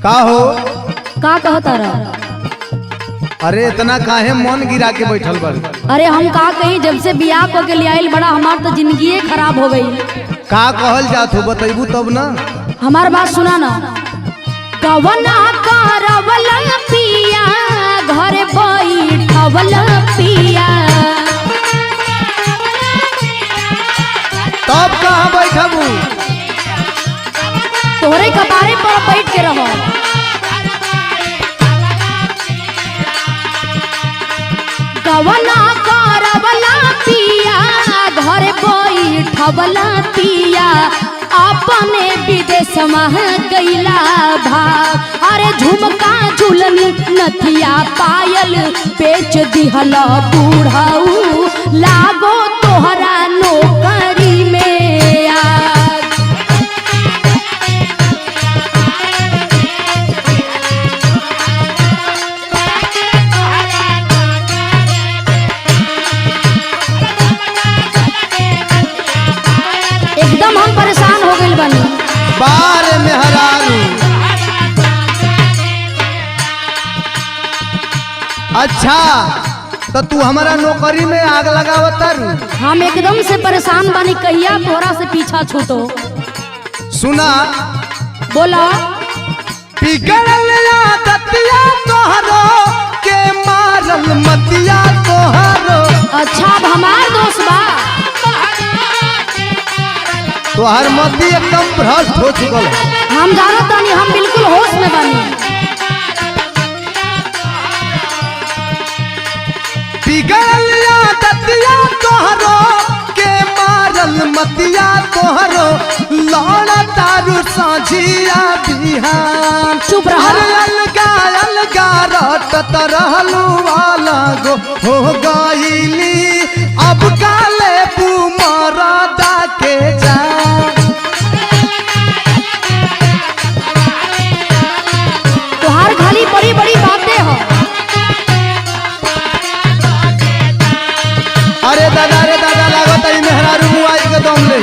का हो? का कहता रहा? अरे इतना काहे मन गिरा के बैठल बड़? अरे हम का कहीं, जब से बियाह को के लिए आइल बड़ा हमार तो जिंदगी खराब हो गई। का कहल जात हो बतैबू तब ना। हमार बात सुना ना। कवना करवला पिया घर बैठवला पिया, तब कहाँ बैठबू? तोहरे कपारे पर बैठ के रहो। कवना करवला पिया घर बैठवला पिया, अपने विदेश में गईला भाग। अरे झुमका झुलनी नथिया पायल बेच दिहला बूढ़ाऊ, लागो तोहरा नौकरी में आग। एकदम हम परेशान हो गइल बानी। बारे में हरारू। अच्छा तो तू हमारा नौकरी में आग लगावता रू? हम एकदम से परेशान बानी, कहिया तोहरा से पीछा छूटो। सुना, बोला। बिगड़ल आदतिया तोहरो के मारल मतिया तोहरो। अच्छा अब हमार दोस्त बा। तोहर मती एकदम भ्रष्ट हो चुकल है। हम जानत तानी, हम बिल्कुल होश में बानी। बिगड़ल आदतिया तोहरो के मारल मतिया तोहरो, लौड़ा तारू साझिया बिहान। चुप रहा। अलगा अलगा रटत रहलू वाला गो हो गईली, अब काले बुमरदा के जा। तोहार खाली बड़ी बड़ी बातें हो। अरे दादा लागत है मेहरारू मुआई के दम ले।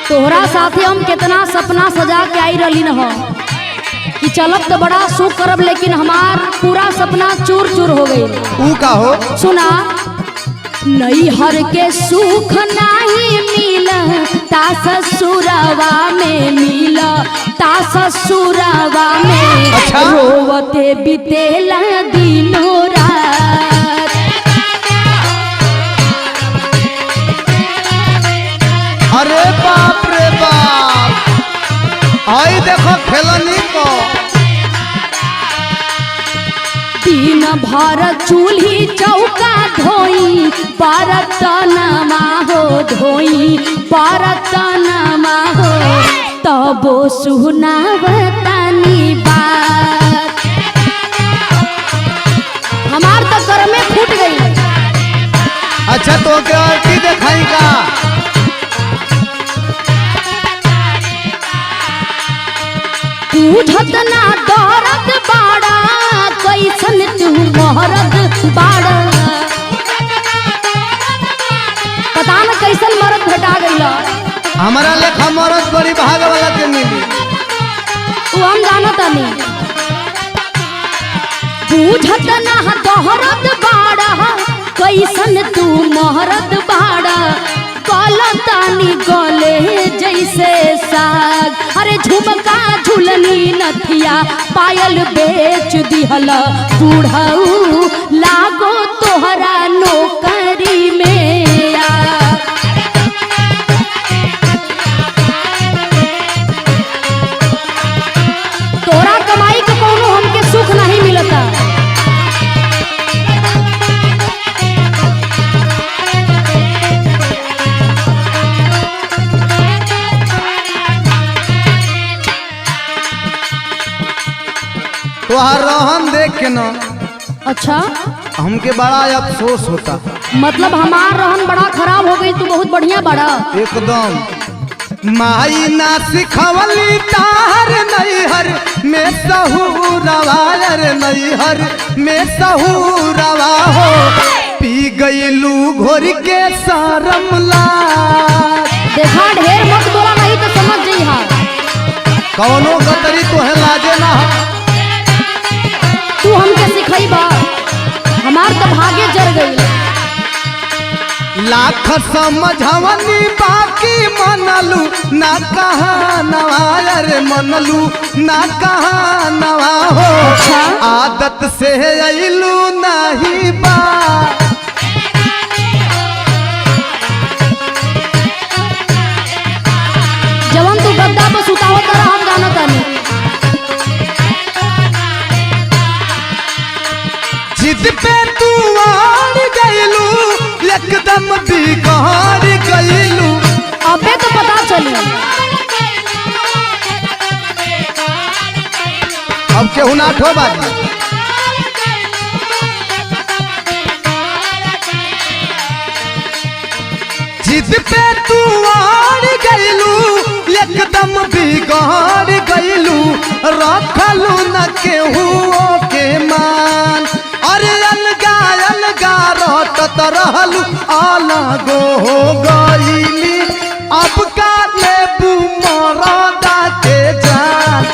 तोहरा साथे हम कितना सपना सजा के आई रही न हो कि चलब तो बड़ा सुख करब, लेकिन हमार पूरा सपना चूर चूर हो गई। ऊ का हो? सुना। नैहर के सुख नहीं मिल ता ससुरवा में मिल, ता ससुरवा में। अच्छा? रोवते बितेला दिनों रात। अरे बाप रे बाप, आई देखो खेलनी को। दिन भर चूल्ही चौका धोई, बर्तनमा हो धोई, बर्तनमा हो, तबो सुनावतानी बात। हमार तो घर में फूट गई। अच्छा तो के आरती दिखाई का? पूछत ना दर्द बाड़ा, कैसन तू मरद बाड़ा। पता न कैसन मरद भेटा गईला। हमारा लेखा मरद बड़ी भाग वाला के मिली। वो हम जानत नहीं। पूछत ना दर्द बाड़ा, कैसन तू मरद बाड़ा। गलतानी गले जैसे साग। अरे झुमका झुलनी नथिया पायल बेच दिहला बूढ़ाऊ, लागो तोहरा नौकरी में आग। तोरा कमाई का कोनो हमके सुख नहीं मिलता। तोहार रहन देख के न अच्छा हमके बड़ा अफसोस होता। मतलब हमार रहन बड़ा खराब हो गई, तू बहुत बढ़िया बड़ा। एकदम माई ना सिखवली तार नैहर में सहूरवा, नैहर में सहूरवा हो। पी गईलू घोर के सा शर्म लाज। देखा ढेर मत बोला नहीं तो समझ जइहा। कौनो गतरी तोहे लाजे ना हो। तू हमके सिखैबा, हमार तो भागे जर गई। लाख समझवनी बाकी मनलू ना कहा नवा, अरे मनलू ना कहा नवा हो। अच्छा? आदत से अइलू नहीं बा। जवन तू गद्दा पर सुतावत रहा हम जानत नहीं। जिद पे तू आड़ गइलू, एकदम बिगाड़ गइलू। अबे तो पता चली। अब केहू ना ठो बाजी। जिद पे तू आड़ गइलू, एकदम बिगाड़ गइलू। रखलू न केहू के मान, अरे अलगा अलगा रटत रहलू, अलगो हो गइली। अब का लेबू मरदा के जान।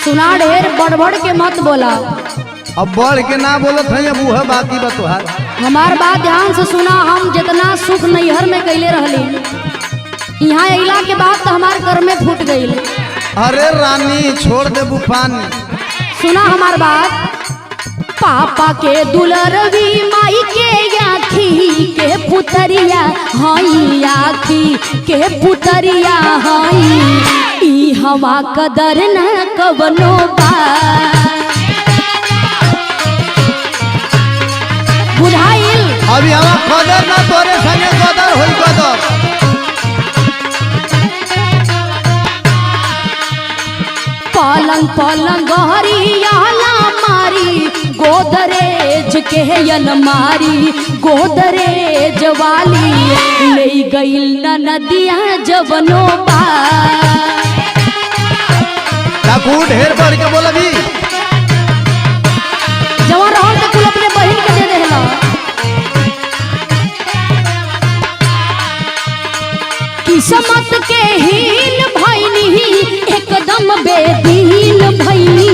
सुना ढेर बढ़ के मत बोला। अब बढ़ के ना बोलत है, अब वह बाकी बा तोहार। हमार बात ध्यान से सुना। हम जितना सुख नैहर में कैले रहली, यहाँ अइला के बाद तो हमार घर में फूट गई। अरे रानी छोड़ दे बुफानी। सुना हमार बात। पापा के दुलरवी माई के आखी के पुतरिया हई, आखी के पुतरिया हई। ई हवा कदर न कवनो बा। बुझाइल? अभी हवा कदर ना तोरे संगे कदर होई कदर। पलंग पलंग गहरिया मारी, गोदरेज के अलमारी गोदरेज वाली ले गइल न नदिया जवनो बा। डाकू ढेर बढ़ के बोल भी। जवान रहल तो कुल अपने बहिन के दे देला। किस्मत के हीन भइनी, एकदम बेदीन भइनी।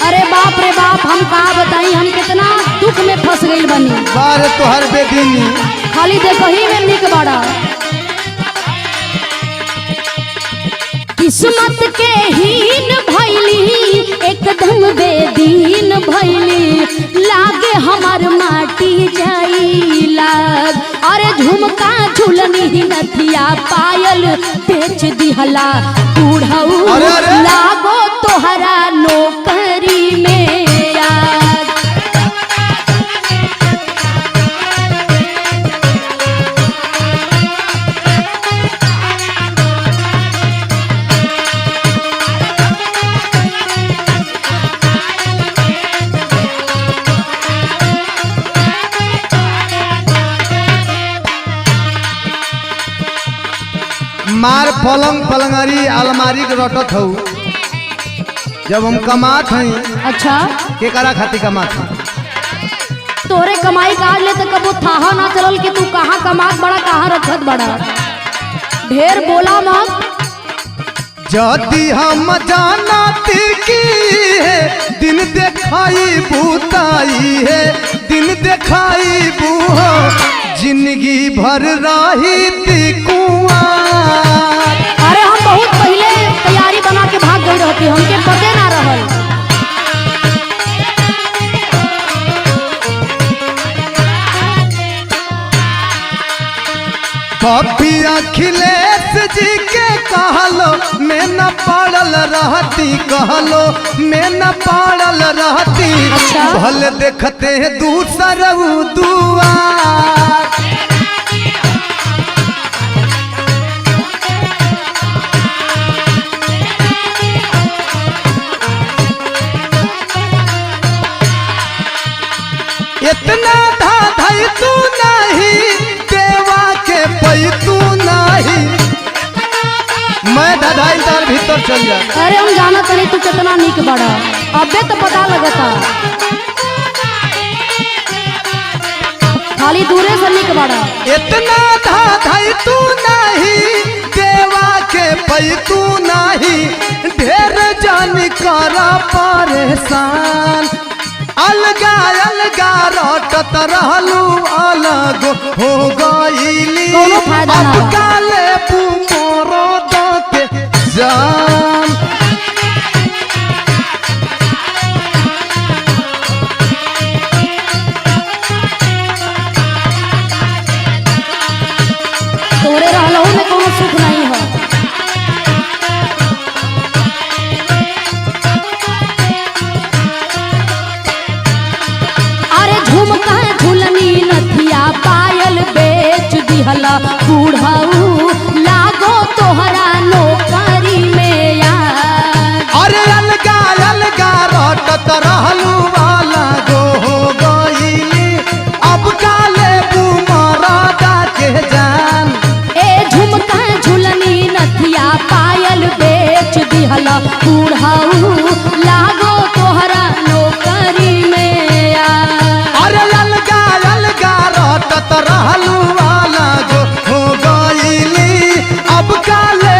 अरे बाप रे बाप, हम का बताई, हम कितना दुख में फंस गई बनी। बारे तोहर बेदीनी। खाली देखही में निक बड़ा। किस्मत के हीन भइली, एकदम बेदीन भइली। लागे हमार माटी जाई लाग। अरे झुमका झुलनी नथिया पायल बेच दिहला। बूढ़ऊ लागो तोहरा नौकरी में याद। मार पलंग पलंगरी अलमारी के रटत हूँ। जब हम कमात हई। अच्छा? के करा खाती कमात हई? तोरे कमाई काट ले तो कबो थाहा ना चलल कि तू कहाँ कमात बड़ा, कहाँ रखत बड़ा। ढेर बोला मत। जदि हम जानती की है, दिन देखाई भूताई है, दिन देखाई बूहो। जिंदगी भर रही थी कुआं। अरे हम बहुत पहले तैयारी बना के भाग गई रहती, हमके पते ना रहल। पपी अखिलेश जी के कहलो मैं न पड़ल रहती, कहलो मैं न पड़ल रहती। अच्छा? भले देखते दूसर दुआर। मैं धधाई तार भीतर चल जा। अरे हम जानत नहीं तू कितना निक बड़ा, अबे तो पता लगता खाली दूरे से निक बड़ा। इतना धाधाई तू नहीं, देवा के पई तू नहीं, ढेर जान कर परेशान। अलगा अलगा रटत रहलू अलग हो गईली, कोनो फायदा ना अब बा। काले पुमरो के जान। तोरे रहलहू में कोनो सुख नहीं है। अरे झुमका झुलनी नथिया पायल बेच दिहला बूढ़ाऊ, लागो तोहरा नौकरी में यार। अरे अलगा अलगा रटत रहलू वाला गो हो गईली, अब काले बुमरा के जान। ए झुमका झुलनी नथिया पायल बेच दिहला बूढ़ाऊ, लागो तोहरा नौकरी में यार। अरे अलगा अलगा रटत रहलू वाला गो हो गईली, अब काले